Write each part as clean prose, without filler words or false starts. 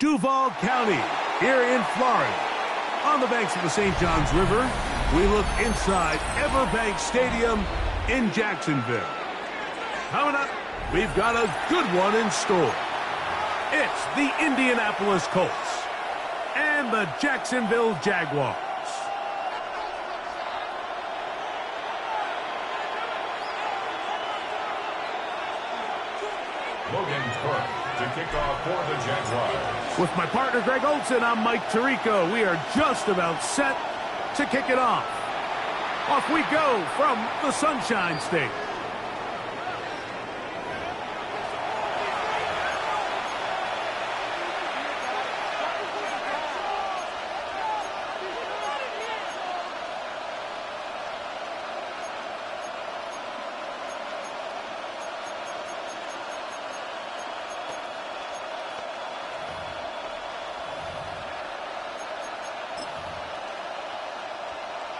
Duval County, here in Florida. On the banks of the St. Johns River, we look inside Everbank Stadium in Jacksonville. Coming up, we've got a good one in store. It's the Indianapolis Colts and the Jacksonville Jaguars. Logan Cook to kick off for the Jaguars. With my partner Greg Olson, I'm Mike Tirico. We are just about set to kick it off. Off we go from the Sunshine State.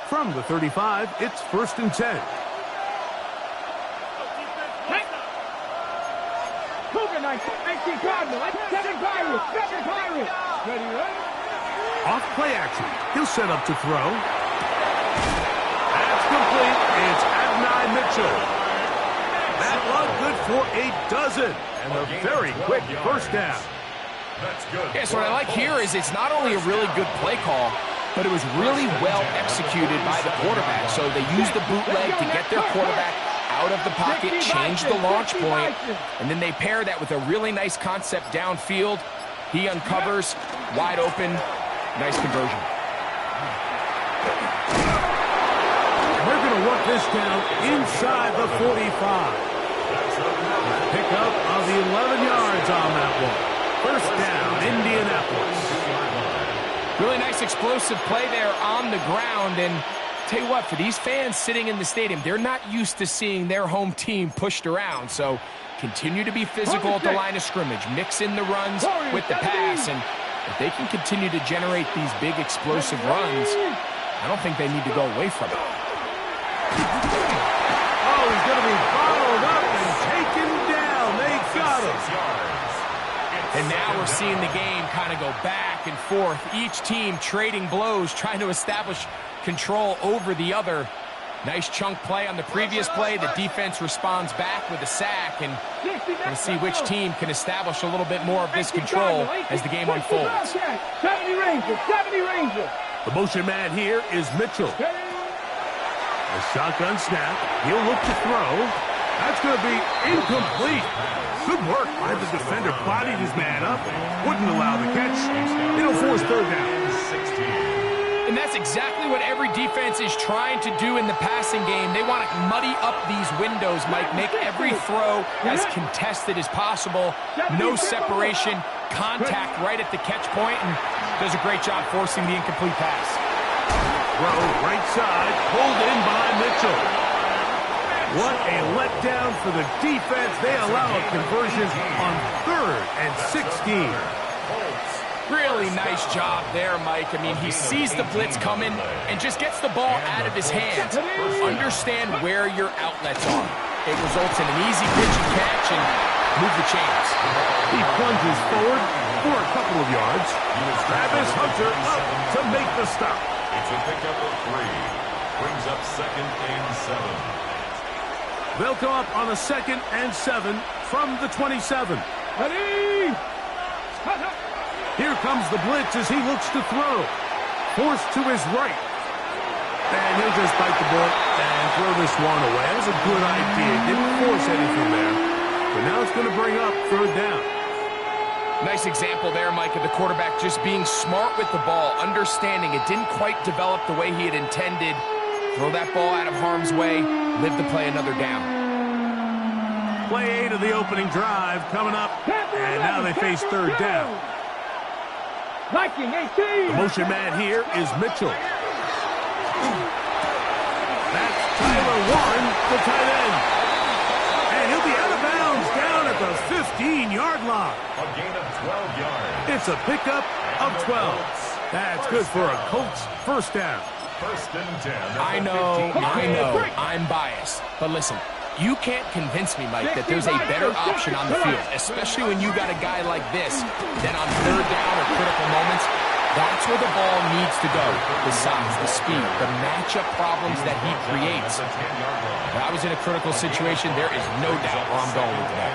From the 35, it's 1st and 10. Off play action. He'll set up to throw. That's complete. It's Adonai Mitchell. That one good for a dozen. And a very quick first down. That's good. Yes, what I like here is it's not only a really good play call, but it was really well executed by the quarterback. So they used the bootleg to get their quarterback out of the pocket, change the launch point, and then they pair that with a really nice concept downfield. He uncovers, wide open, nice conversion. We're going to work this down inside the 45. Pick up of the 11 yards on that one. First down, Indianapolis. Really nice explosive play there on the ground, and tell you what, for these fans sitting in the stadium, they're not used to seeing their home team pushed around, so continue to be physical at the line of scrimmage, mix in the runs with the pass, and if they can continue to generate these big explosive runs, I don't think they need to go away from it. Oh, he's going to be followed up and taken down. They got him. And now we're seeing the game kind of go back and forth. Each team trading blows, trying to establish control over the other. Nice chunk play on the previous play. The defense responds back with a sack, and we'll see which team can establish a little bit more of this control as the game unfolds. 70 Ranger. The motion man here is Mitchell. A shotgun snap. He'll look to throw. That's going to be incomplete. Good work by the defender. Bodied his man up. Wouldn't allow the catch. It'll force third down. And that's exactly what every defense is trying to do in the passing game. They want to muddy up these windows, Mike. Make every throw as contested as possible. No separation. Contact right at the catch point, and does a great job forcing the incomplete pass. Throw right side. Pulled in by Mitchell. What a letdown for the defense. They allow a conversion on 3rd and 16. Really nice job there, Mike. I mean, he sees the blitz coming and just gets the ball out of his hands. Understand where your outlets are. It results in an easy pitch and catch and move the chains. He plunges forward for a couple of yards. Travis Hunter up to make the stop. It's a pickup of 3. Brings up 2nd and 7. They'll come up on a 2nd and 7 from the 27. Here comes the blitz as he looks to throw. Forced to his right. And he'll just bite the bullet and throw this one away. That was a good idea. Didn't force anything there. But now it's going to bring up 3rd down. Nice example there, Mike, of the quarterback just being smart with the ball, understanding it didn't quite develop the way he had intended. Throw that ball out of harm's way, live to play another down. Play 8 of the opening drive coming up, and now they face 3rd down. The motion man here is Mitchell. That's Tyler Warren, the tight end. And he'll be out of bounds down at the 15-yard line. A gain of 12 yards. It's a pickup of 12. That's good for a Colts first down. 1st and 10. I know, I'm biased. But listen, You can't convince me, Mike, that there's a better option on the field, especially when you got a guy like this. Then on third down or critical moments, that's where the ball needs to go. The size, the speed, the matchup problems that he creates. If I was in a critical situation, there is no doubt where I'm going with that.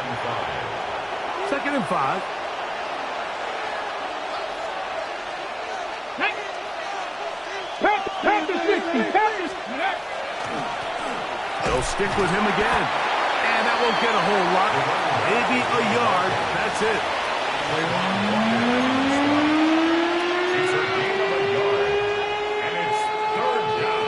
2nd and 5. Tap the 60. Tap the 60. They'll stick with him again. And that won't get a whole lot. Maybe a yard. That's it. It's a gain of a yard. And it's 3rd down.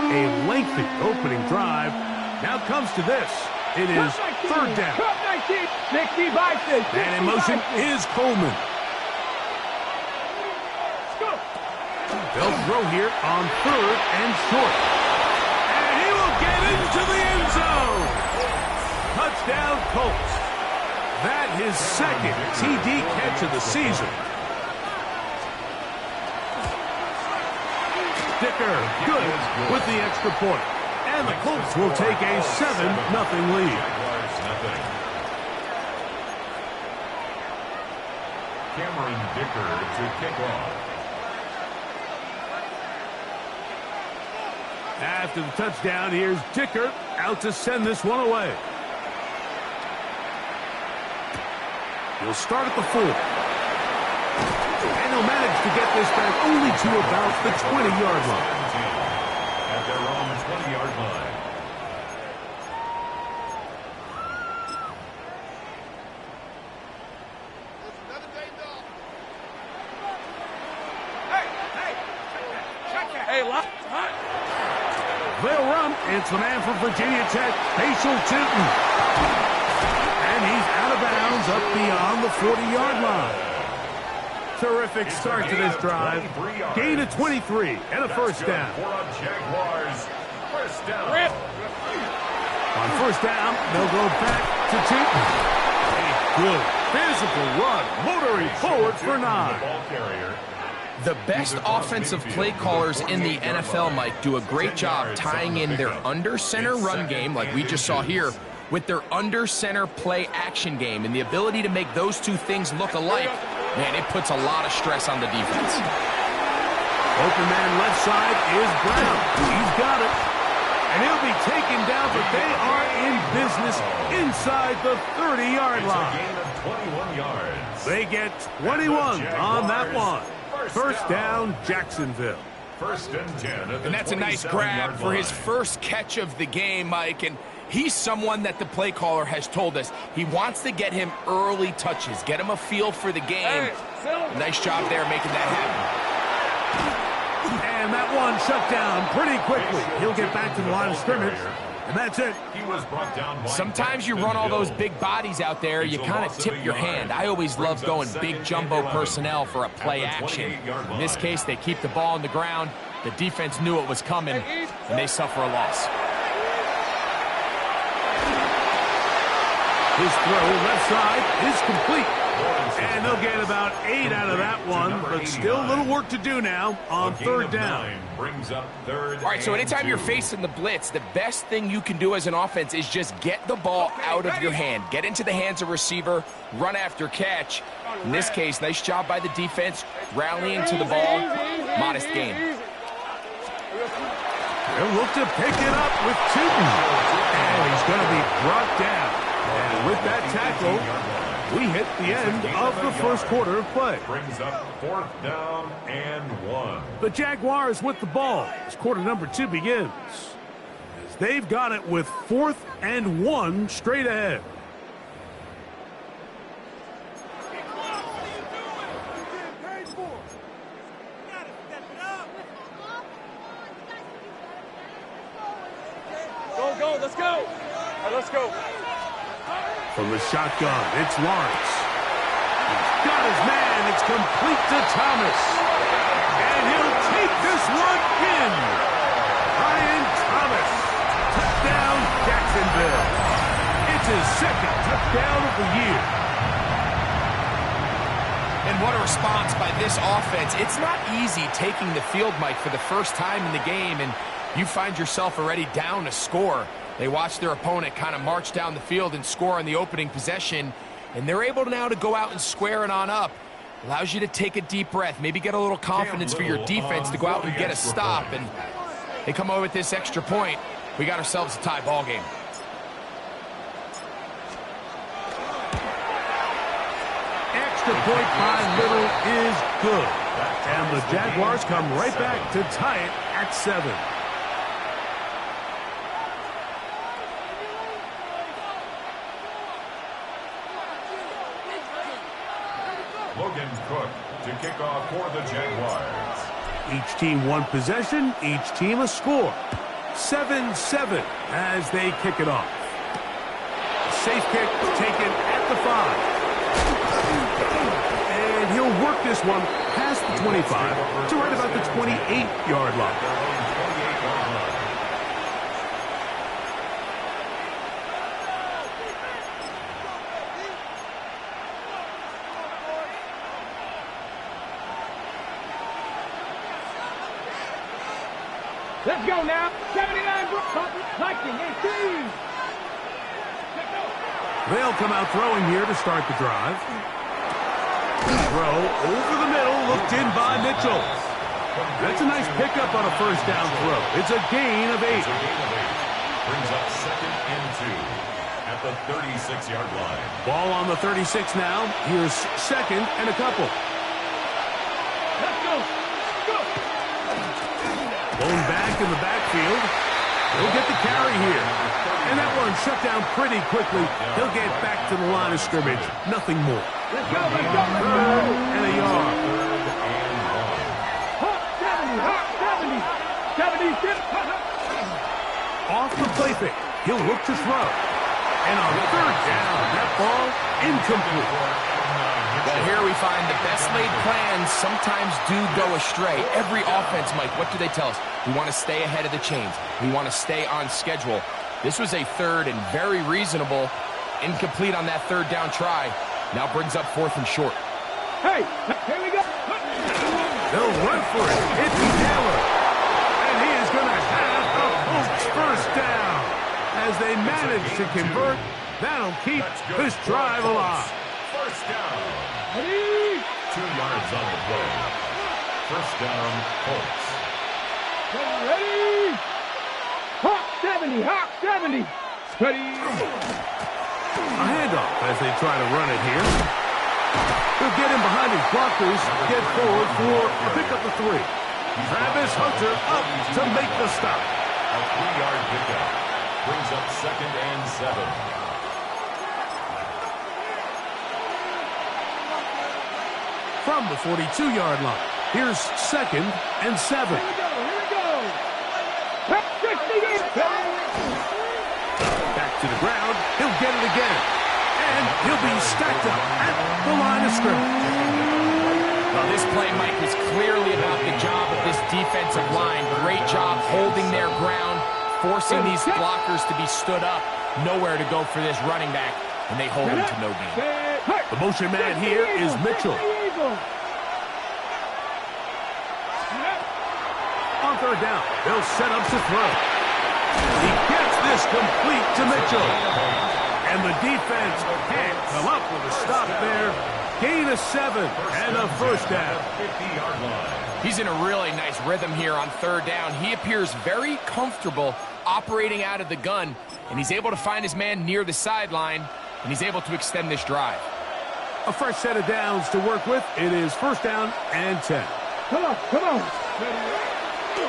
A lengthy opening drive. Now comes to this. It is 3rd down. Cut 19. 60 Bison. And in motion is Coleman. They'll throw here on 3rd and short. And he will get into the end zone. Touchdown, Colts. That his 2nd TD catch of the season. Dicker, good with the extra point. And the Colts will take a 7-0 lead. Cameron Dicker to kick off. After the touchdown, here's Dicker out to send this one away. He'll start at the 4. And he'll manage to get this back only to about the 20-yard line. At their own 20-yard line. They'll run. It's the man from Virginia Tech, Facial Tootin. And he's out of bounds up beyond the 40-yard line. Terrific start to this drive. Gain of 23 and a 1st down. On 1st down, they'll go back to Tootin. A good physical run, motoring forward for 9. The best offensive play callers in the NFL, Mike, do a great job tying in their under-center run game, like we just saw here, with their under-center play action game. And the ability to make those two things look alike, man, it puts a lot of stress on the defense. Open man left side is Brown. He's got it. And he'll be taken down, but they are in business inside the 30-yard line. Gain of 21 yards. They get 21 on that one. 1st down, Jacksonville. 1st and 10. And that's a nice grab for his first catch of the game, Mike. And he's someone that the play caller has told us he wants to get him early touches, get him a feel for the game. Nice job there making that happen. And that one shut down pretty quickly. He'll get back to the line of scrimmage. And that's it. He was brought down. Sometimes you run all those big bodies out there, you kind of tip your hand. I always love going big jumbo personnel for a play action. In this case, they keep the ball on the ground. The defense knew it was coming, and they suffer a loss. His throw left side is complete. And they'll get about 8 out of that one, but still a little work to do now on 3rd down. Brings up 3rd. All right, so anytime you're facing the blitz, the best thing you can do as an offense is just get the ball out of your hand. Get into the hands of receiver, run after catch. In this case, nice job by the defense, rallying to the ball. Modest gain. They'll look to pick it up with Tootin. And he's going to be brought down. And with that tackle, we hit the end of the 1st quarter of play. Brings up 4th down and 1. The Jaguars with the ball as quarter number 2 begins. As they've got it with 4th and 1 straight ahead. Go, let's go. All right, let's go. From the shotgun, it's Lawrence. He's got his man. It's complete to Thomas. And he'll take this one in. Brian Thomas. Touchdown, Jacksonville. It's his 2nd touchdown of the year. And what a response by this offense. It's not easy taking the field, Mike, for the first time in the game, and you find yourself already down a score. They watch their opponent kind of march down the field and score on the opening possession, and they're able now to go out and square it on up. Allows you to take a deep breath, maybe get a little confidence for your defense to go out and get a stop, and they come over with this extra point. We got ourselves a tie ball game. Extra point by Little is good. And the Jaguars come right back to tie it at 7. Logan Cook to kick off for the Jaguars. Each team one possession, each team a score. 7-7 as they kick it off. Safe kick taken at the 5. And he'll work this one past the 25 to right about the 28-yard line. Let's go now. 79 Viking 18. They'll come out throwing here to start the drive. Throw over the middle, looked in by Mitchell. That's a nice pickup on a first down throw. It's a gain of 8. Brings up 2nd and 2 at the 36-yard line. Ball on the 36 now. Here's 2nd and a couple. Let's go. Go. Blown back in the backfield. He'll get the carry here. And that one shut down pretty quickly. He'll get back to the line of scrimmage. Nothing more. Let's go. Let's go. Let's go. And a yard. Hawk 70. Hawk 70. 76. Off the play fake. He'll look to throw. And on 3rd down, that ball incomplete. Well, here we find the best laid plans sometimes do go astray. Every offense, Mike, what do they tell us? We want to stay ahead of the chains. We want to stay on schedule. This was a 3rd and very reasonable. Incomplete on that 3rd down try. Now brings up 4th and short. Hey, here we go. They'll run for it. It's Taylor. And he is going to have a Colts first down. As they manage to convert, that'll keep this drive alive. First down. Ready? 2 yards on the play. First down, Colts. Ready? Hawk 70. Hawk 70. Ready? A handoff as they try to run it here. He'll get in behind his blockers, get forward for a pickup of 3. Travis Hunter up to make the stop. A 3-yard pickup. Brings up 2nd and 7. From the 42-yard line, here's 2nd and 7. Here we go. 68. Back to the ground, he'll get it again. And he'll be stacked up at the line of scrimmage. Well, this play, Mike, was clearly about the job of this defensive line. Great job holding their ground, forcing these blockers to be stood up. Nowhere to go for this running back, and they hold him to no gain. The motion man here is Mitchell. On 3rd down, they'll set up to throw. He gets this complete to Mitchell. And the defense can't come up with a stop there. Gain of 7 and a first down. 50-yard line. He's in a really nice rhythm here on 3rd down. He appears very comfortable operating out of the gun, and he's able to find his man near the sideline, and he's able to extend this drive. A fresh set of downs to work with. It is first down and 10. Come on, come on.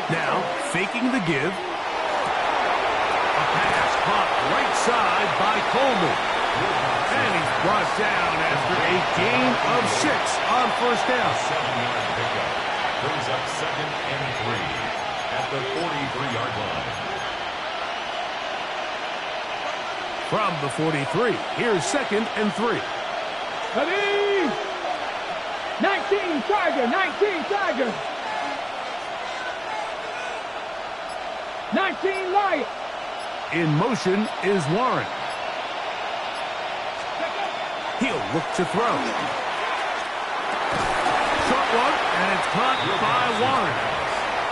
Now, faking the give. A pass caught right side by Coleman. And he's brought down after a gain of 6 on first down. 7-yard pickup. Brings up 2nd and 3 at the 43-yard line. From the 43, here's 2nd and 3. Ready? 19 Tiger, 19 Tiger. 19 Lion. In motion is Warren. He'll look to throw. one, and it's caught by Warren.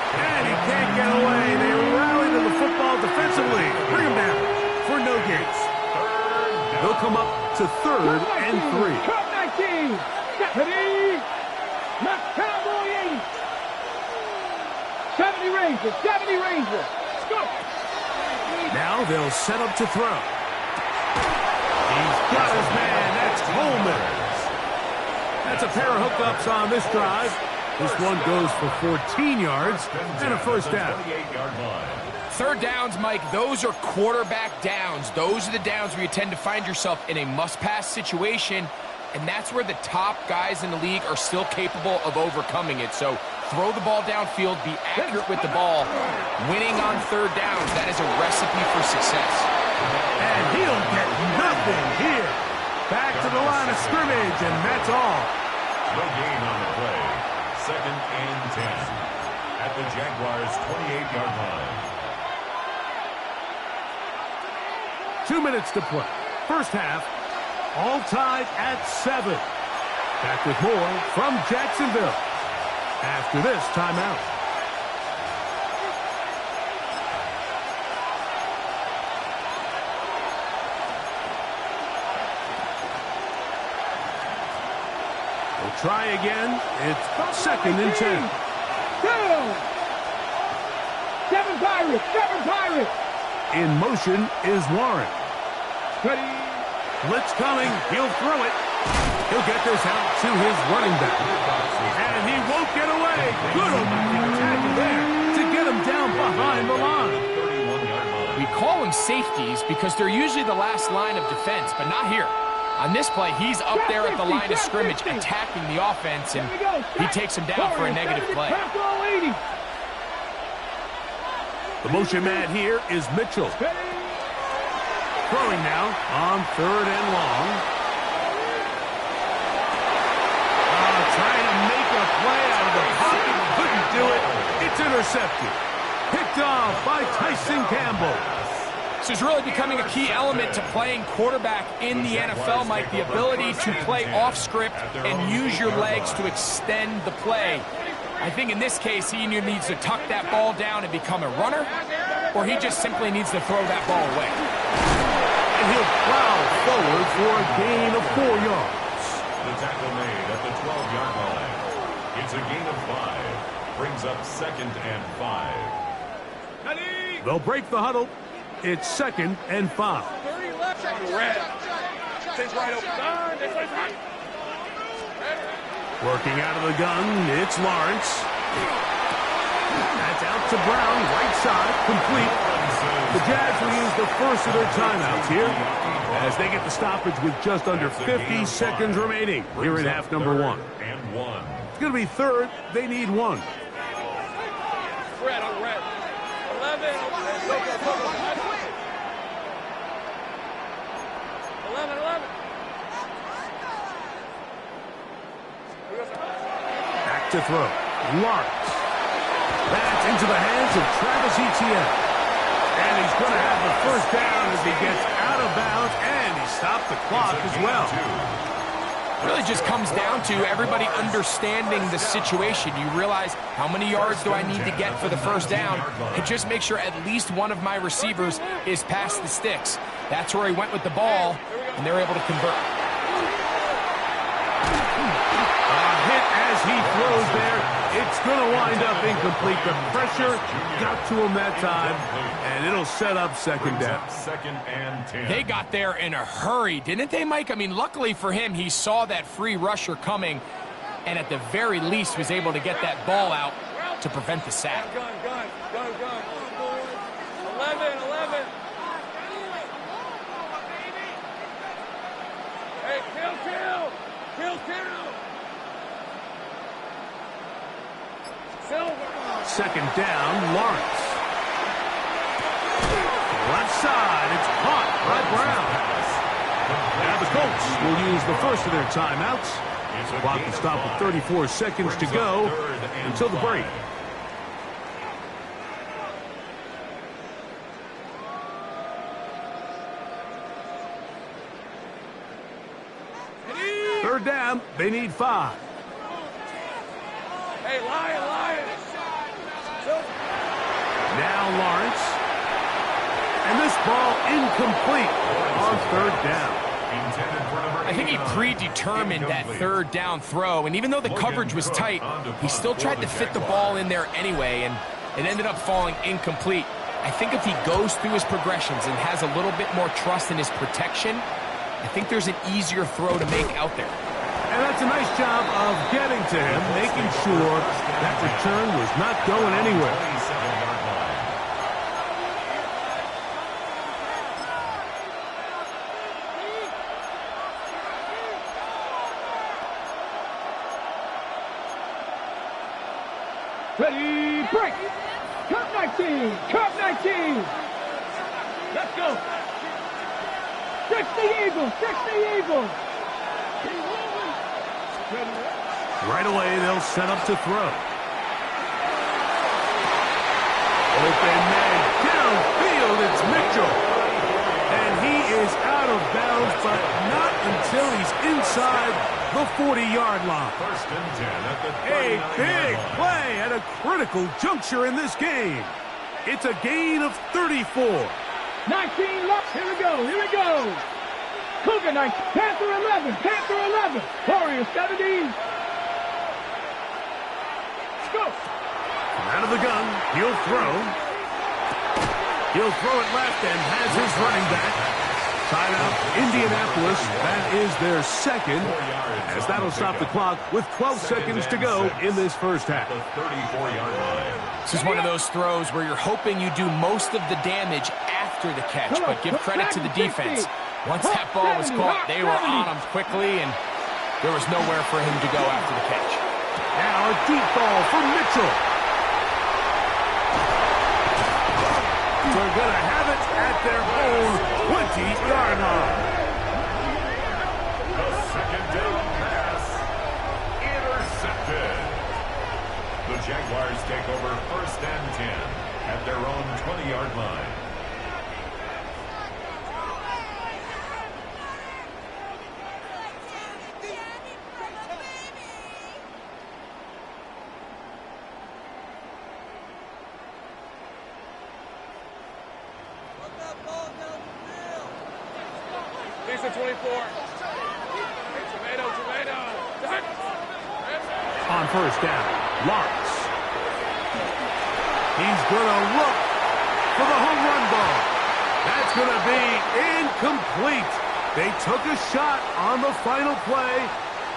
And he can't get away. They rally to the football defensively. Bring him down for no gains. They'll come up to 3rd and 3. Cut 19. Stephanie. Not Cowboy 80. 70 Rangers. 70 Rangers. Go. Now they'll set up to throw. He's got his man. That's Coleman. That's a pair of hookups on this drive. This one goes for 14 yards and a first down. 3rd downs, Mike, those are quarterback downs. Those are the downs where you tend to find yourself in a must-pass situation, and that's where the top guys in the league are still capable of overcoming it. So throw the ball downfield, be accurate with the ball. Winning on 3rd downs, that is a recipe for success. And he'll get nothing here. Back to the line of scrimmage, and that's all. No gain on the play. 2nd and 10 at the Jaguars' 28-yard line. 2 minutes to play. First half, all tied at 7. Back with more from Jacksonville after this timeout. We'll try again. It's 2nd and 10. Down. 7 Pirates. 7 Pirates. In motion is Warren. Ready. Blitz coming. He'll throw it. He'll get this out to his running back. And he won't get away. Good opening tackle there to get him down behind the line. We call them safeties because they're usually the last line of defense, but not here. On this play, he's up there at the line of scrimmage attacking the offense, and he takes him down for a negative play. The motion man here is Mitchell. Throwing now on 3rd and long. Trying to make a play out of the pocket. Couldn't do it. It's intercepted. Picked off by Tyson Campbell. This is really becoming a key element to playing quarterback in the NFL, Mike, the ability to play off script and use your legs to extend the play. I think in this case, he either needs to tuck that ball down and become a runner, or he just simply needs to throw that ball away. And he'll plow forward for a gain of 4 yards. The tackle made at the 12-yard line. It's a gain of 5. Brings up 2nd and 5. They'll break the huddle. It's 2nd and 5. Working out of the gun, it's Lawrence. That's out to Brown, right side, complete. The Jags will use the first of their timeouts here as they get the stoppage with just under 50 seconds remaining here in half number 1. And 1. It's going to be 3rd. They need 1. Red on red. 11. 11. Back to throw. Lawrence. That's into the hands of Travis Etienne. And he's going to have the first down as he gets out of bounds, and he stopped the clock as well. It really just comes down to everybody understanding the situation. You realize how many yards do I need to get for the first down, and just make sure at least one of my receivers is past the sticks. That's where he went with the ball, and they're able to convert. Hit as he throws there. It's going to wind up incomplete. The pressure got to him that time, and it'll set up 2nd down. 2nd and 10. They got there in a hurry, didn't they, Mike? I mean, luckily for him, he saw that free rusher coming, and at the very least was able to get that ball out to prevent the sack. Gun. 11. Hey, kill. Silver. 2nd down, Lawrence. Left side, it's caught by Brown. Now the Colts will use the first of their timeouts. The clock will stop with 34 seconds to go until the break. Third down, they need 5. Now Lawrence. And this ball incomplete on third down. I think he predetermined that third down throw, and even though the coverage was tight, he still tried to fit the ball in there anyway, and it ended up falling incomplete. I think if he goes through his progressions and has a little bit more trust in his protection, I think there's an easier throw to make out there. And that's a nice job of getting to him, making sure that return was not going anywhere. Ready, break! Cut 19! Cut 19! Let's go! Fix the Eagles! Fix the Eagles! Right away, they'll set up to throw. Open man downfield, it's Mitchell. And he is out of bounds, but not until he's inside the 40-yard line. First and 10 at the A 39-yard big line. play at a critical juncture in this game. It's a gain of 34. 19 left. Here we go. Here we go. Cougar 9. Panther 11. Panther 11. Warriors 70. Let's go. Out of the gun, he'll throw. He'll throw it left and has his running back. Timeout, Indianapolis. That is their second, as that'll stop the clock with 12 seconds to go in this first half. The 34-yard line. This is one of those throws where you're hoping you do most of the damage after the catch, but give credit to the defense. Once that ball was caught, they were on him quickly, and there was nowhere for him to go after the catch. Now a deep ball for Mitchell. They're going to have it at their own 20-yard line. The second down pass. Intercepted. The Jaguars take over first and 10 at their own 20-yard line. Piece of 24. Hey, tomato. On first down, Lawrence. He's going to look for the home run ball. That's going to be incomplete. They took a shot on the final play.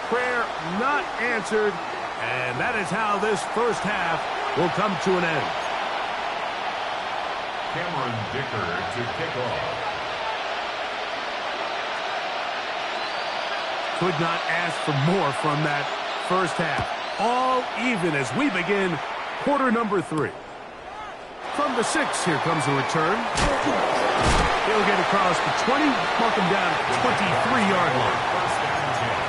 Prayer not answered. And that is how this first half will come to an end. Cameron Dicker to kick off. Could not ask for more from that first half. All even as we begin quarter number 3. From the 6, here comes a return. He'll get across the 20, mark him down at the 23-yard line. First and 10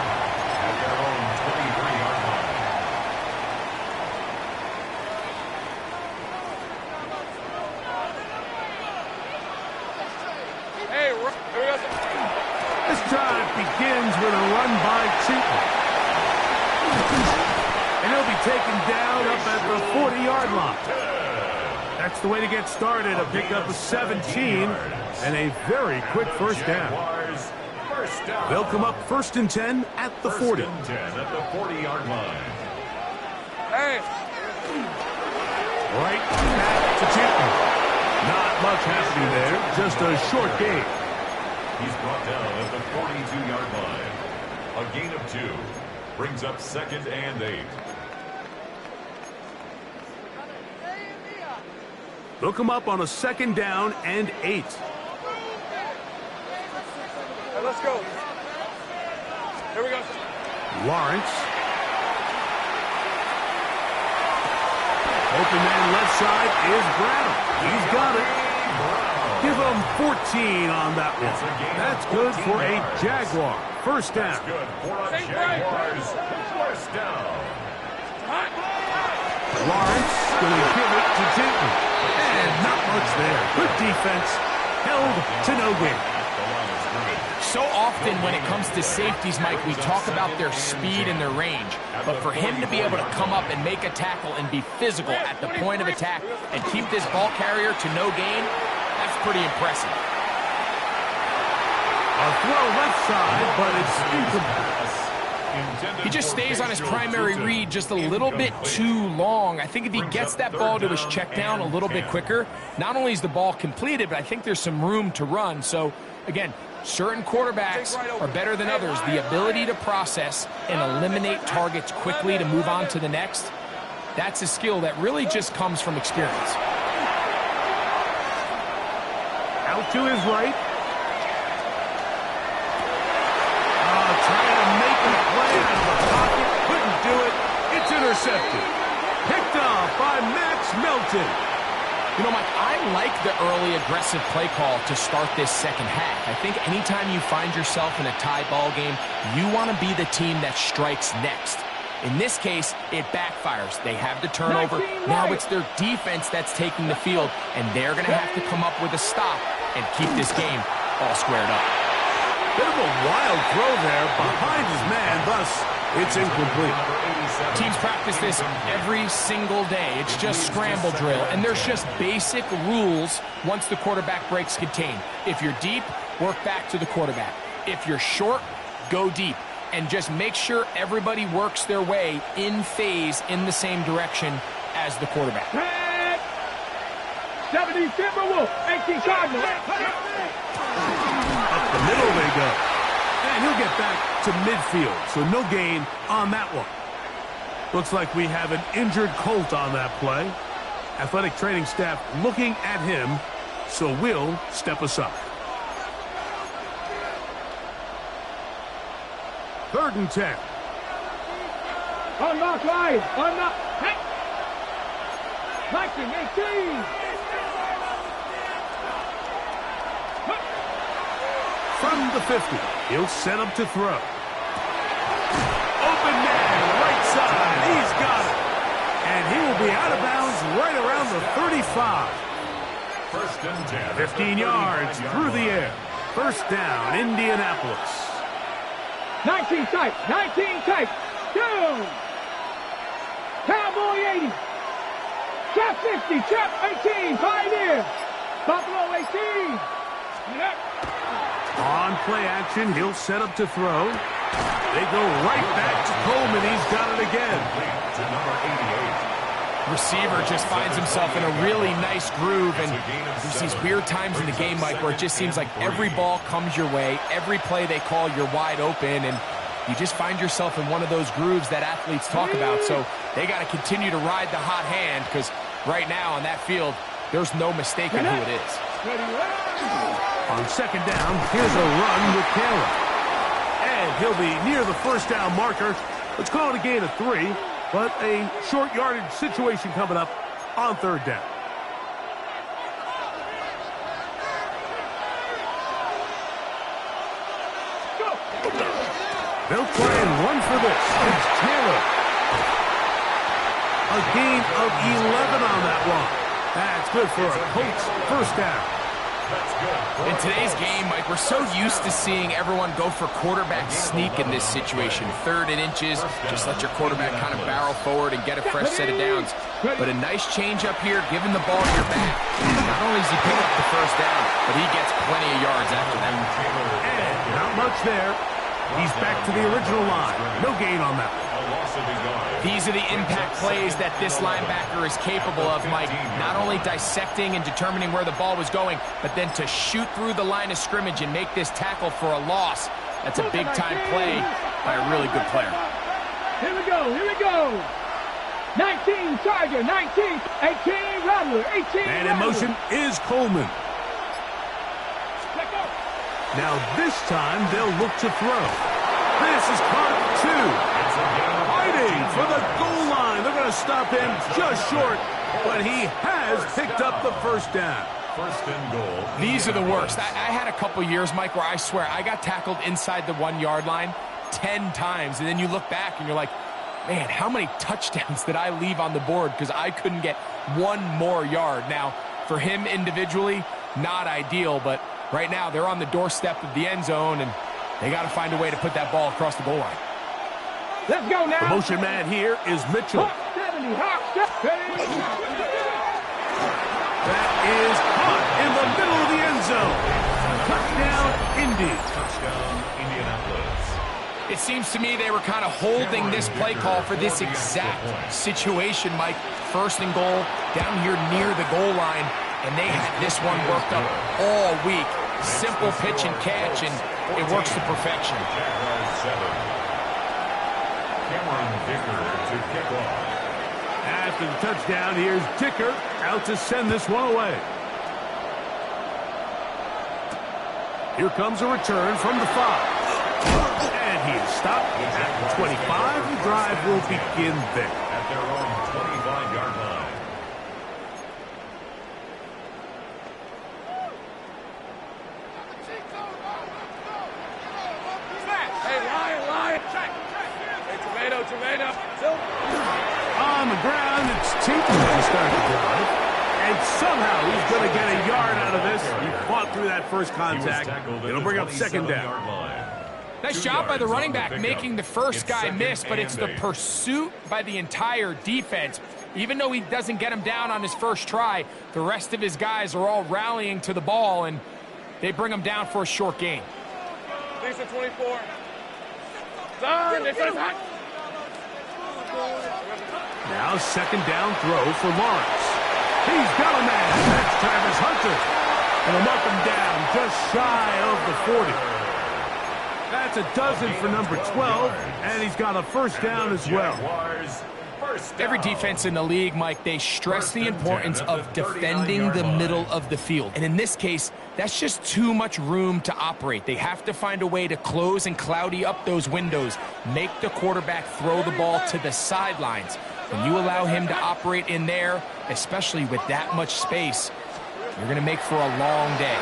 at their own 23-yard line. Hey, here we go. This drive begins with a run by Cheatham. And he'll be taken down up at the 40-yard line. That's the way to get started, a pickup of 17 and a very quick first down. Jaguars, first down. They'll come up first and 10 at the 40. First and 10 at the 40-yard line. Hey. Right back to Cheatham. Not much happening there, just a short gain. He's brought down at the 42-yard line. A gain of 2 brings up second and 8. They'll come up on a second down and 8. Hey, let's go. Here we go. Lawrence. Open man left side is Brown. He's got it. Give him 14 on that one. That's good for a Jaguar. First down. Good for a Jaguars. First down. Lawrence going to give it to Jenkins. And not much there. Good defense. Held to no gain. The line is So often when it comes to safeties, Mike, we talk about their speed and their range. But for him to be able to come up and make a tackle and be physical at the point of attack and keep this ball carrier to no gain, that's pretty impressive. A throw left side, but it's incomplete. He just stays on his primary read just a little bit too long. I think if he gets that ball to his check down a little bit quicker, not only is the ball completed, but I think there's some room to run. So, again, certain quarterbacks are better than others. The ability to process and eliminate targets quickly to move on to the next, that's a skill that really just comes from experience. Out to his right. Trying to make a play out of the pocket. Couldn't do it. It's intercepted. Picked off by Max Melton. You know, Mike, I like the early aggressive play call to start this second half. I think anytime you find yourself in a tie ball game, you want to be the team that strikes next. In this case, it backfires. They have the turnover. Now it's their defense that's taking the field, and they're going to have to come up with a stop and keep this game all squared up. Bit of a wild throw there behind his man, thus it's incomplete. Teams practice this every single day. It's just scramble drill, and there's just basic rules once the quarterback breaks contain. If you're deep, work back to the quarterback. If you're short, go deep. And just make sure everybody works their way in phase in the same direction as the quarterback. 70 Timberwolf, 18 Cardinals. Up the middle they go. And he'll get back to midfield, so no gain on that one. Looks like we have an injured Colt on that play. Athletic training staff looking at him, so we'll step aside. 3rd and 10. Unlock line. Unlock. Hey. 19, 18. From the 50, he'll set up to throw. Open man, right side, he's got it. And he will be out of bounds right around the 35. 1st and 10. 15 yards through the air. 1st down, Indianapolis. 19 tight, 19 tight. 2. Cowboy 80. Trap 50, trap 18, Pioneer. Buffalo 18. On play action, he'll set up to throw. They go right back to Coleman. He's got it again. To number 88. Receiver just finds himself in a really nice groove, and there's these weird times in the game, Mike, where it just seems like every ball comes your way. Every play they call, you're wide open, and you just find yourself in one of those grooves that athletes talk about. So they got to continue to ride the hot hand, because right now on that field, there's no mistaking who it is. On 2nd down, here's a run with Taylor. And he'll be near the 1st down marker. Let's call it a gain of 3, but a short yardage situation coming up on 3rd down. They'll try and run for this. It's Taylor. A gain of 11 on that one. That's good for a Colts 1st down. In today's game, Mike, we're so used to seeing everyone go for quarterback sneak in this situation. 3rd and inches, just let your quarterback kind of barrel forward and get a fresh set of downs. But a nice change up here, giving the ball to your back. Not only does he pick up the 1st down, but he gets plenty of yards after that. And not much there. He's back to the original line. No gain on that one. These are the impact plays that this linebacker is capable of, Mike. Not only dissecting and determining where the ball was going, but then to shoot through the line of scrimmage and make this tackle for a loss. That's a big-time play by a really good player. Here we go, here we go. 19, Charger, 19, 18, Rattler, 18, Man in motion is Coleman. Now this time they'll look to throw. This is caught 2. Fighting for the goal line. They're going to stop him just short, but he has picked up the 1st down. 1st and goal. These are the worst. I had a couple years, Mike, where I swear I got tackled inside the 1-yard line 10 times, and then you look back and you're like, man, how many touchdowns did I leave on the board because I couldn't get one more yard? Now, for him individually, not ideal, but Right now, they're on the doorstep of the end zone, and they got to find a way to put that ball across the goal line. Let's go now. The motion man here is Mitchell. Hawk 70, Hawk 70. That is caught in the middle of the end zone. Touchdown, Indy. Touchdown, Indianapolis. It seems to me they were kind of holding this play call for this exact situation, Mike. First and goal, down here near the goal line, and they had this one worked up all week. Simple pitch and catch, and it works to perfection. Jaguars 7. Cameron Dicker to kick off. After the touchdown, here's Dicker out to send this one away. Here comes a return from the 5. And he is stopped at the 25. The drive will begin there. At their own 25-yard line. Hey, Lion. Hey, tomato. On the ground, it's Tinker to start the drive. And somehow he's going to get a yard out of this. He fought through that first contact. It'll bring up second down. Nice job by the running back making the first guy miss, but it's the pursuit by the entire defense. Even though he doesn't get him down on his first try, the rest of his guys are all rallying to the ball, and they bring him down for a short gain. Lisa 24. Done. It's hot. Now second down throw for Lawrence. He's got a man. That's Travis Hunter. And he'll knock him down just shy of the 40. That's a dozen for number 12, and he's got a first down as well. Every defense in the league, Mike, they stress the importance of defending the middle of the field. And in this case, that's just too much room to operate. They have to find a way to close and cloudy up those windows, make the quarterback throw the ball to the sidelines. When you allow him to operate in there, especially with that much space, you're going to make for a long day.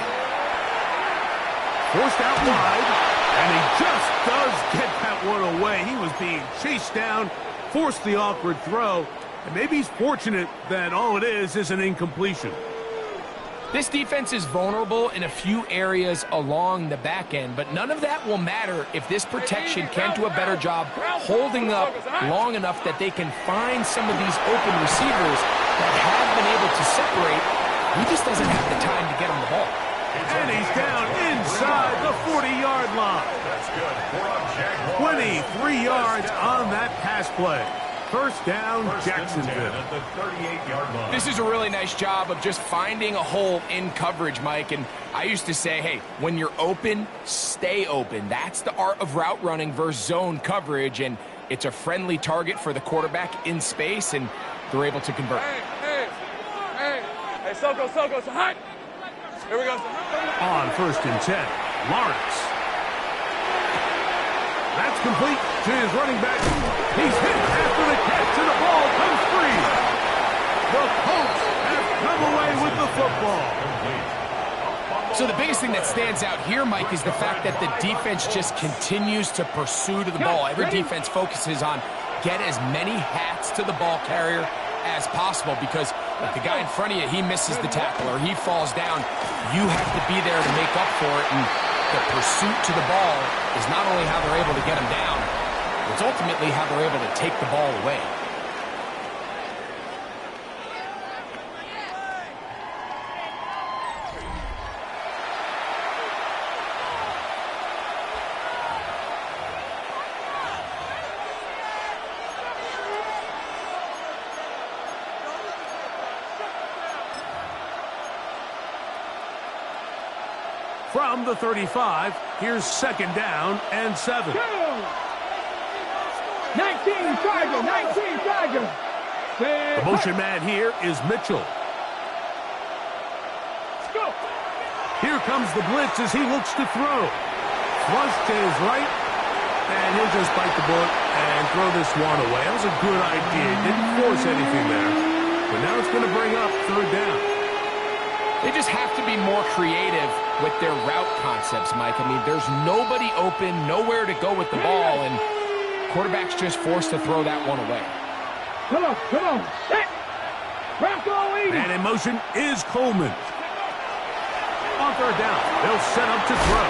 Forced out wide. And he just does get that one away. He was being chased down, forced the awkward throw, and maybe he's fortunate that all it is an incompletion. This defense is vulnerable in a few areas along the back end, but none of that will matter if this protection can't do a better job holding up long enough that they can find some of these open receivers that have been able to separate. He just doesn't have the time to get him the ball. And he's down inside the 40-yard line. That's good. 23 yards on that pass play. First down, Jacksonville. At the 38-yard line. This is a really nice job of just finding a hole in coverage, Mike. And I used to say, hey, when you're open, stay open. That's the art of route running versus zone coverage. And it's a friendly target for the quarterback in space, and they're able to convert. Hey, Soko, it's hot. Here we go. On first and 10, Lawrence. That's complete to his running back. He's hit after the catch, and the ball comes free. The Colts have come away with the football. So the biggest thing that stands out here, Mike, is the fact that the defense just continues to pursue to the ball. Every defense focuses on get as many hats to the ball carrier as possible, because if the guy in front of you, he misses the tackle or he falls down, you have to be there to make up for it. And the pursuit to the ball is not only how they're able to get him down, it's ultimately how they're able to take the ball away. From the 35, here's second down and 7. 19 Tiger. The motion man here is Mitchell. Let's go. Here comes the blitz as he looks to throw. Flush to his right, and he'll just bite the bullet and throw this one away. That was a good idea. Didn't force anything there, but now it's going to bring up third down. They just have to be more creative with their route concepts, Mike. I mean, there's nobody open, nowhere to go with the ball, and quarterback's just forced to throw that one away. Come on. Set. Bronco Eagle. And in motion is Coleman. On third down, they'll set up to throw.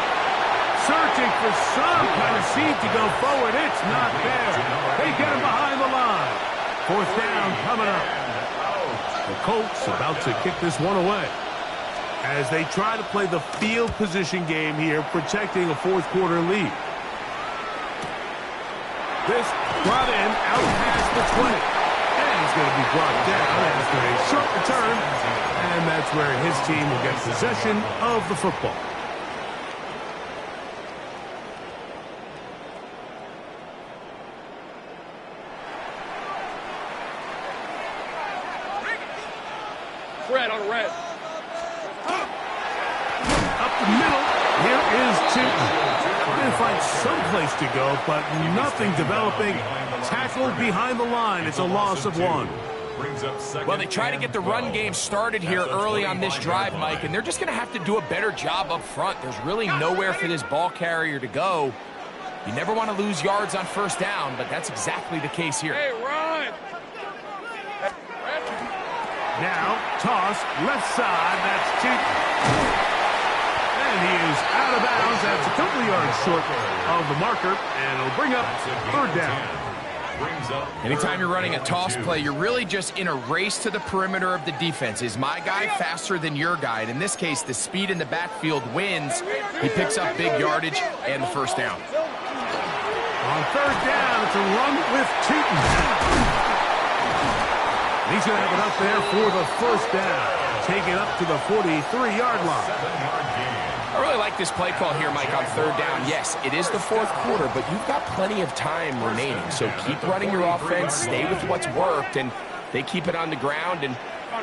Searching for some kind of seed to go forward. It's not there. They get him behind the line. Fourth down coming up. The Colts about to kick this one away as they try to play the field position game here, protecting a fourth quarter lead. This brought in out past the 20. And he's going to be brought down after a short return. And that's where his team will get possession of the football. Red on red. Up the middle, here is Tootin. Trying to find some place to go, but nothing developing. Tackled behind the line. It's a loss of 1. Well, they try to get the run game started here early on this drive, Mike, and they're just going to have to do a better job up front. There's really nowhere for this ball carrier to go. You never want to lose yards on first down, but that's exactly the case here. Hey, run! Now, toss, left side, that's Tootin. And he is out of bounds. That's a couple yards short of the marker, and it'll bring up third down. Anytime you're running a toss play, you're really just in a race to the perimeter of the defense. Is my guy faster than your guy? And in this case, the speed in the backfield wins. He picks up big yardage and the first down. On third down, it's a run with Tootin. He's going to have it up there for the first down. Take it up to the 43-yard line. I really like this play call here, Mike, on third down. Yes, it is the fourth quarter, but you've got plenty of time remaining. So keep running your offense, stay with what's worked, and they keep it on the ground and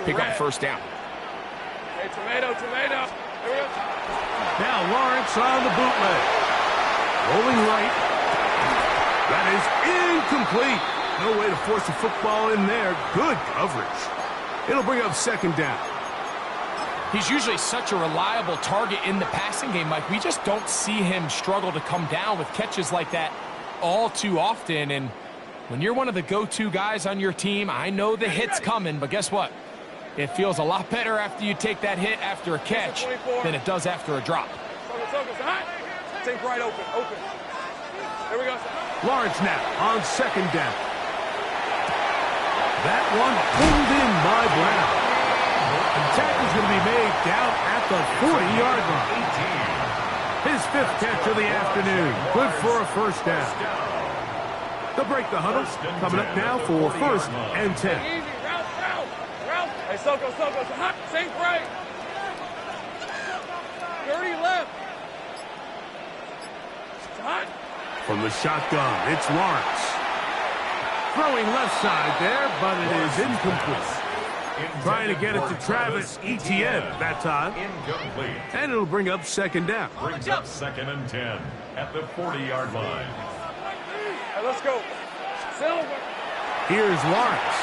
pick up first down. Hey, tomato. There we go. Now Lawrence on the bootleg. Rolling right. That is incomplete. No way to force the football in there. Good coverage. It'll bring up second down. He's usually such a reliable target in the passing game, Mike. We just don't see him struggle to come down with catches like that all too often. And when you're one of the go-to guys on your team, I know the hit's coming, but guess what? It feels a lot better after you take that hit after a catch than it does after a drop. Take right open. There we go. Lawrence now on second down. That one pulled in by Brown. The tackle's going to be made down at the 40-yard line. His fifth catch of the afternoon. Good for a first down. They'll break the huddle. Coming up now for first and 10. Easy, route. Hey, Soko, hot, sink right. 30 left. Hot. From the shotgun, it's Lawrence. Throwing left side there, but it is incomplete. Trying to get it to Travis Etienne that time. Incomplete. And it'll bring up second down. Brings up second and 10 at the 40-yard line. Hey, let's go. Silver. Here's Lawrence.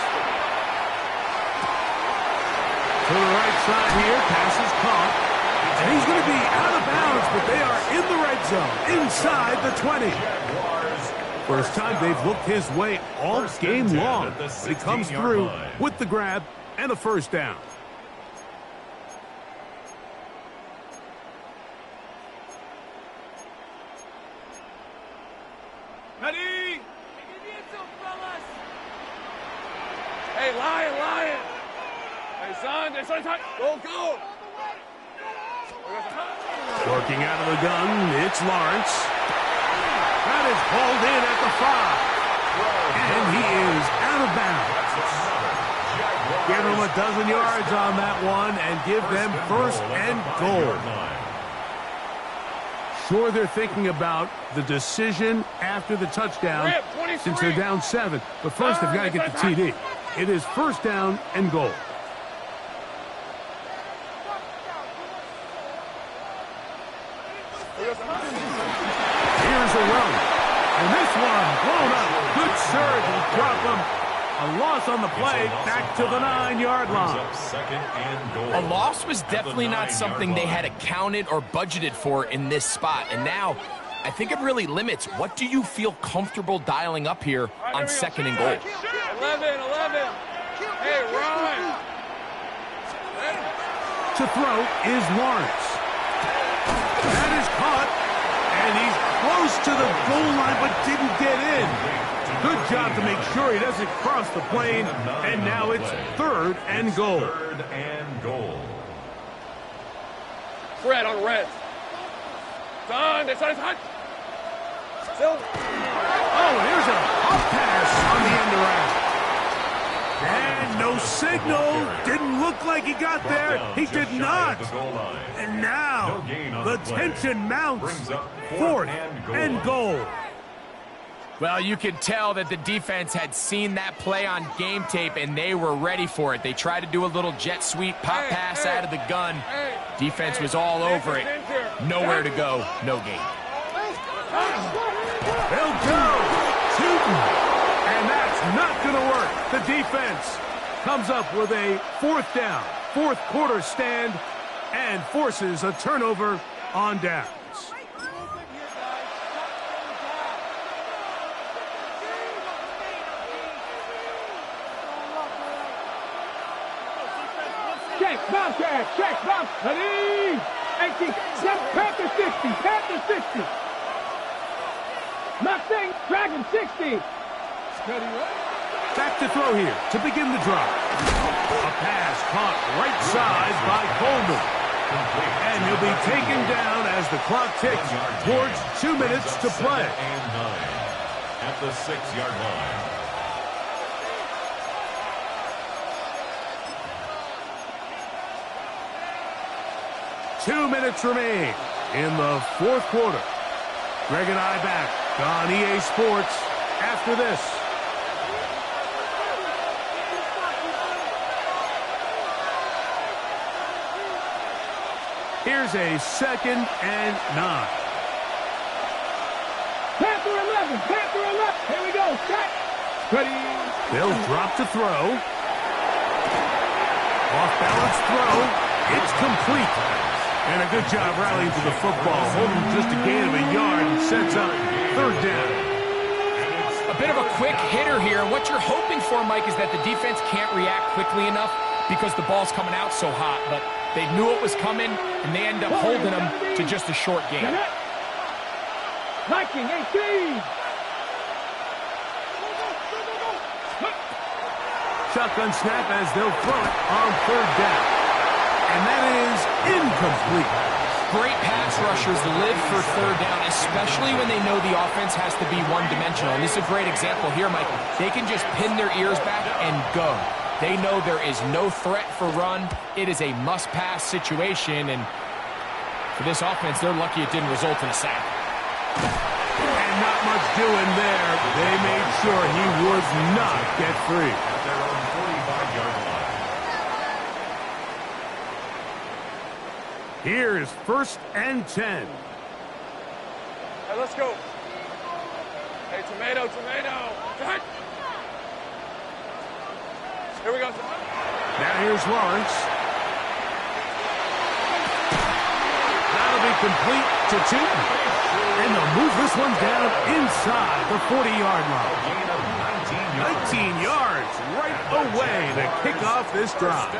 To the right side here, pass is caught. And he's going to be out of bounds, but they are in the red zone, inside the 20. First time they've looked his way all game long. But he comes through with the grab and a first down. Ready? Hey, Lion. Hey, son, tight. Go. Working out of the gun, it's Lawrence. That is hauled in at the 5. And he is out of bounds. Give them a dozen yards on that one and give them first and goal. Sure, they're thinking about the decision after the touchdown since they're down 7. But first, they've got to get the TD. It is first down and goal. Here's a run. And this one blown up. Good surge will drop him. A loss on the play, back to the 9-yard line. Second and goal. A loss was definitely not something they had accounted or budgeted for in this spot. And now, I think it really limits. What do you feel comfortable dialing up here on second and goal? 11. Hey, run. To throw is Lawrence. to the goal line but didn't get in. Good job to make sure he doesn't cross the plane. And now it's 3rd and goal. 3rd and goal. Red on red. Done. This side is hot. Still. Oh, here's a off pass on the end around. And no signal. Didn't look like he got there. He did not. And now the tension mounts. 4th and goal. Well, you could tell that the defense had seen that play on game tape, and they were ready for it. They tried to do a little jet sweep pop pass out of the gun. Defense was all over it. Nowhere to go. No gain. They'll go. Shooting. And that's not going to work. The defense comes up with a 4th down, 4th quarter stand, and forces a turnover on downs. Check, bounce, check, bounce, ready, 18, Panther 60, Panther 60. Mustang, Dragon 60. Back to throw here to begin the drive. A pass caught right side by Coleman. And he'll be taken down as the clock ticks towards 2 minutes to play. And 9 at the 6-yard line. Two minutes remain in the 4th quarter. Greg and I back on EA Sports after this. Here's a 2nd and 9. Panther 11, Panther 11. Here we go, set. Ready. They'll drop to throw. Off balance throw. It's complete. And a good job rallying to the football. Holding just a gain of a yard and sets up 3rd down. A bit of a quick hitter here. And what you're hoping for, Mike, is that the defense can't react quickly enough because the ball's coming out so hot. But they knew it was coming, and they end up holding them to just a short gain. Viking 18. Shotgun snap as they'll throw it on 3rd down. And that is incomplete. Great pass rushers live for 3rd down, especially when they know the offense has to be one-dimensional. And this is a great example here, Mike. They can just pin their ears back and go. They know there is no threat for run. It is a must-pass situation, and for this offense, they're lucky it didn't result in a sack. And not much doing there. They made sure he would not get free. At their own 45-yard line. Here is 1st and 10. Hey, let's go. Hey, tomato. Cut. Here we go. Now here's Lawrence. That'll be complete to Tootin. And they'll move this one down inside the 40-yard line. Gain of 19 yards right away to kick off this drive.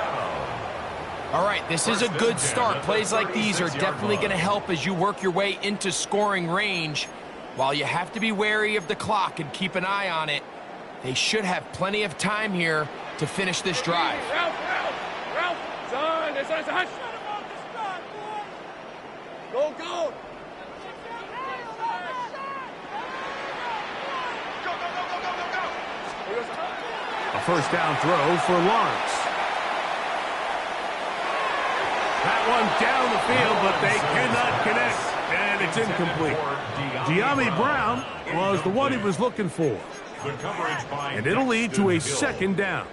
All right, this is a good start. Plays like these are definitely going to help as you work your way into scoring range. While you have to be wary of the clock and keep an eye on it, they should have plenty of time here to finish this drive. Ralph, son, this is hot. Go. A 1st down throw for Lawrence. That one down the field, but they cannot connect, and it's incomplete. Dyami Brown was the one he was looking for. And it'll lead to a 2nd down.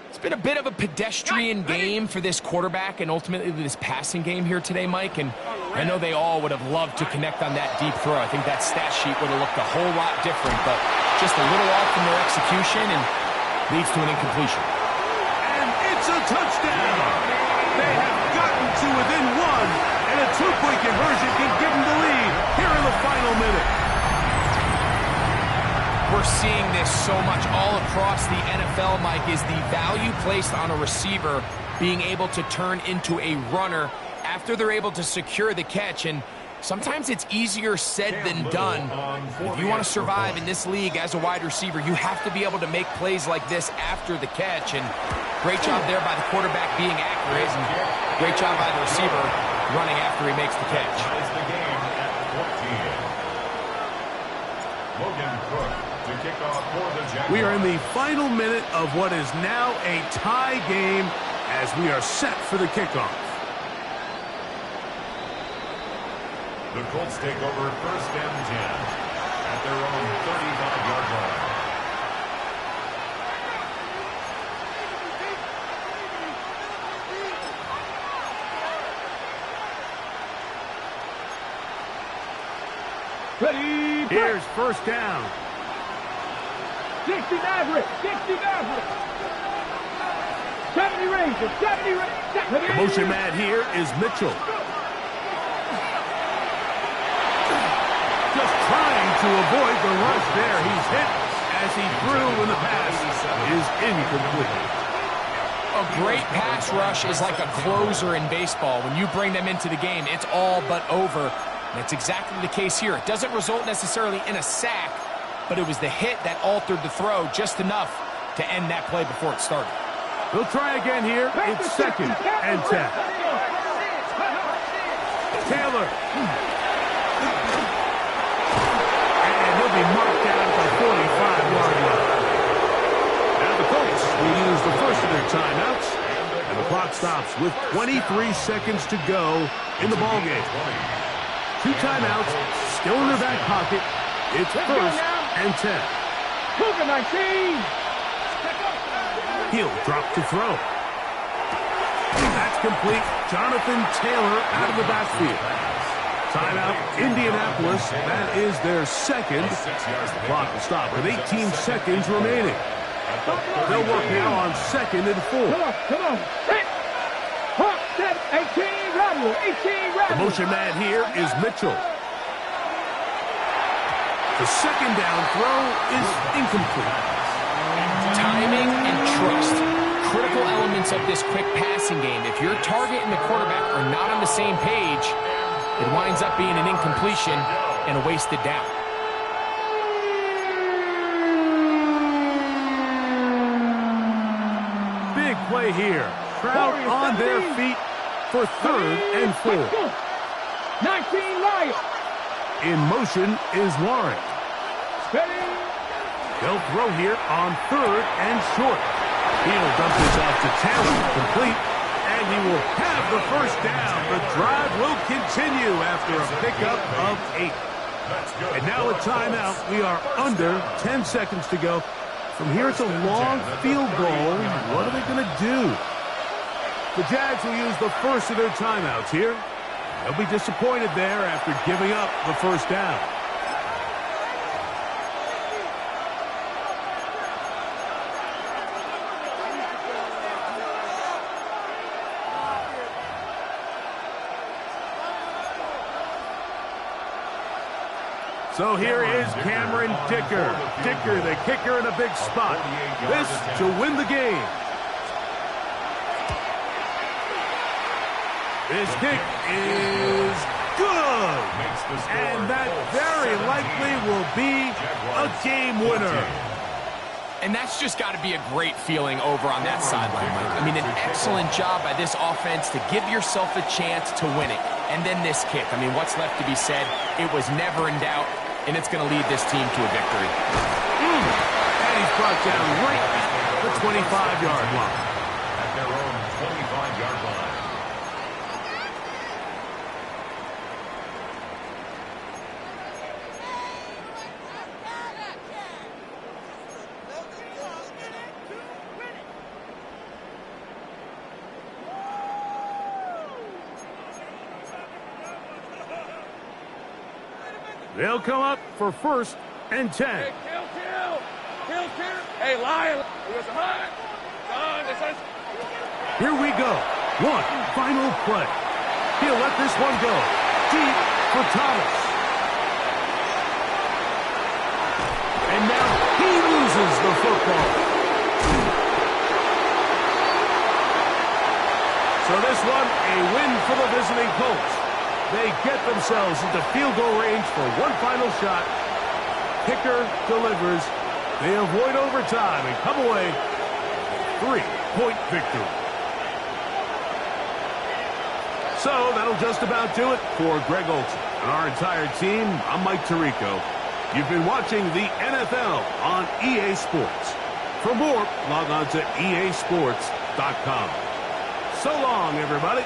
It's been a bit of a pedestrian game for this quarterback and ultimately this passing game here today, Mike. And I know they all would have loved to connect on that deep throw. I think that stat sheet would have looked a whole lot different, but just a little off from their execution and leads to an incompletion. And it's a touchdown. They have gotten to within 1, and a 2-point conversion can give them the lead here in the final minute. We're seeing this so much all across the NFL, Mike, is the value placed on a receiver being able to turn into a runner after they're able to secure the catch. And Sometimes it's easier said than done. If you want to survive in this league as a wide receiver, you have to be able to make plays like this after the catch. And great job there by the quarterback being accurate, and great job by the receiver running after he makes the catch. Ties the game at 14. Logan Cook to kick off for the Jaguars. We are in the final minute of what is now a tie game as we are set for the kickoff. The Colts take over 1st and 10 at their own 35-yard line. Ready, Here's 1st down. 60 Maverick, 60 Maverick. 70 Rangers, 70 Rangers. The motion man here is Mitchell. Just trying to avoid the rush there. He's hit as he threw when the pass is incomplete. A great pass rush is like a closer in baseball. When you bring them into the game, it's all but over. And that's exactly the case here. It doesn't result necessarily in a sack, but it was the hit that altered the throw just enough to end that play before it started. They'll try again here. It's 2nd and 10. Taylor. And he'll be marked down at the 45-yard line. Now the Colts will use the first of their timeouts. And the clock stops with 23 seconds to go in the ballgame. 2 timeouts still in their back pocket. It's 1st and 10. Cougar 19. He'll drop to throw. That's complete. Jonathan Taylor out of the backfield. Timeout, Indianapolis. That is their 2nd. The clock will stop with 18 seconds remaining. They'll work now on 2nd and 4. Come on. Hit. Hop, set, 18, rattle, 18, rattle. The motion man here is Mitchell. The 2nd down throw is incomplete. Timing and trust, critical elements of this quick passing game. If your target and the quarterback are not on the same page, it winds up being an incompletion and a wasted down. Big play here. Crowd on their feet for 3rd and 4. 19 Lions. In motion is Warren. Steady. They'll throw here on 3rd and short. He'll dump this off to Taylor, complete, and he will have the 1st down. The drive will continue after a pickup of 8. And now a timeout. We are under 10 seconds to go. From here, it's a long field goal. What are they going to do? The Jags will use the first of their timeouts here. They'll be disappointed there after giving up the 1st down. So here is Cameron Dicker. Dicker, the kicker, in a big spot. This to win the game. This kick is good. And that very likely will be a game winner. And that's just got to be a great feeling over on that sideline, Mike. I mean, an excellent job by this offense to give yourself a chance to win it. And then this kick. I mean, what's left to be said? It was never in doubt, and it's going to lead this team to a victory. And he's brought down right at the 25-yard line. At their own 25-yard line. They'll come up for 1st and 10. Hey, kill. Hey, Lion. He was hot. Here we go. One final play. He'll let this one go. Deep for Thomas. And now he loses the football. So this one, a win for the visiting Colts. They get themselves into field goal range for one final shot. Kicker delivers. They avoid overtime and come away with a 3-point victory. So that'll just about do it for Greg Olsen and our entire team. I'm Mike Tirico. You've been watching the NFL on EA Sports. For more, log on to easports.com. So long, everybody.